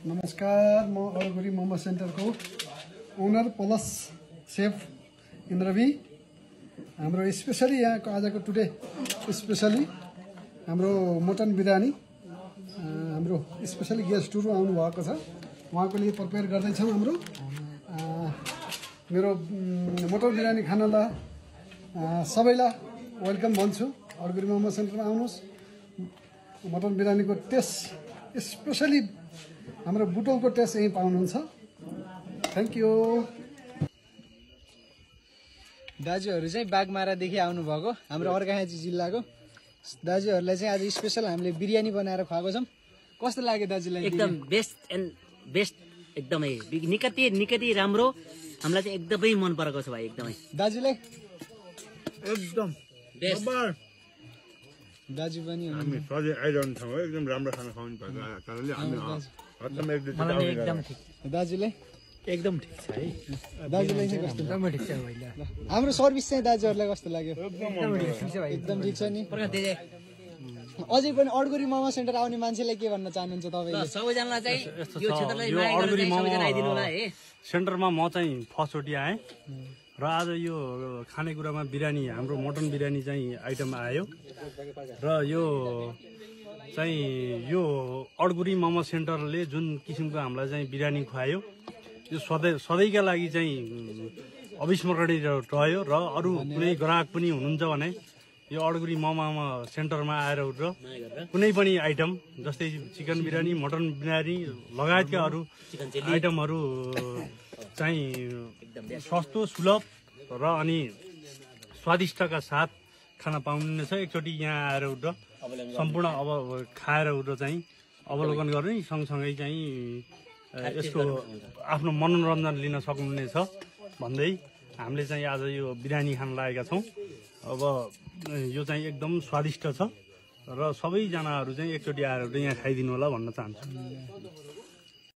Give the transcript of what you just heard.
नमस्कार, म अरगुरी momo सेन्टरको owner plus safe इन्द्रवी। हाम्रो स्पेसली यहाँको आजको टुडे स्पेसली हाम्रो मटन बिरयानी हाम्रो स्पेसली गेस्टहरु आउनु भएको छ। उहाँको लागि प्रिपेयर गर्दैछौँ। हाम्रो मेरो मटन बिरयानी खानलाई सबैलाई वेलकम भन्छु। अरगुरी मोमो सेन्टरमा आउनुहोस्। मटन बिरयानीको टेस्ट स्पेसली हाम्रो बुटोलको टेस्ट यही पाउनुहुन्छ। Thank you. दाजुहरू चाहिँ बागमारादेखि आउनुभएको हाम्रो अर्घाखाँची जिल्लाको दाजुहरूलाई चाहिँ आज स्पेसल हामीले बिरयानी बनाएर खुवाएको छौँ। कस्तो लाग्यो दाजुलाई? एकदम बेस्ट एन्ड बेस्ट, एकदमै निकति राम्रो। हामीलाई चाहिँ एकदमै मन परेको छ भाइ, एकदमै। दाजुलाई एकदम बेस्ट। दाजु पनि हामी सधैँ आइरहन्छौँ है, एकदम राम्रो खाना खुवाउनु पर्छ कारणले हामी एकदम ठिक। दाजुलाई एकदम ठिक छ है। दाजुलाई चाहिँ कस्तो? एकदमै ठिक छ भाइ। हाम्रो सर्भिस चाहिँ दाजुहरूलाई कस्तो लाग्यो? एकदम ठिक छ नि। अझै पनि अरगुरी मोमो सेन्टर आउने मान्छेलाई के भन्न चाहनुहुन्छ तपाईले? सबैजनालाई चाहिँ यो क्षेत्रलाई माया गरेर चाहिँ सबैजना आइदिनु होला है। सेन्टरमा म चाहिँ फर्स्टचोटि आएँ र आज यो खानेकुरामा बिरयानी, हाम्रो मटन बिरयानी चाहिँ आइटम आयो र यो चाहिँ यो अरगुरी मोमो सेन्टरले जुन किसिमको हामीलाई चाहिँ बिरयानी खुवायो यो सधैँका लागि चाहिँ अविस्मरणीय रह्यो। र अरू कुनै ग्राहक पनि हुनुहुन्छ भने यो अरगुरी मोमो सेन्टरमा आएर कुनै पनि आइटम जस्तै चिकन बिरयानी, मटन बिरयानी लगायतका अरू आइटमहरू चाहिँ सस्तो, सुलभ र अनि स्वादिष्टका साथ खान पाउनुहुनेछ। एकचोटि यहाँ आएर सम्पूर्ण अब खाएर चाहिँ अवलोकन गर्ने सँगसँगै चाहिँ यसको आफ्नो मनोरञ्जन लिन सक्नुहुनेछ भन्दै हामीले चाहिँ आज यो बिरयानी खान लागेका छौँ। अब यो चाहिँ एकदम स्वादिष्ट छ र सबैजनाहरू चाहिँ एकचोटि आएर यहाँ खाइदिनु होला भन्न चाहन्छु।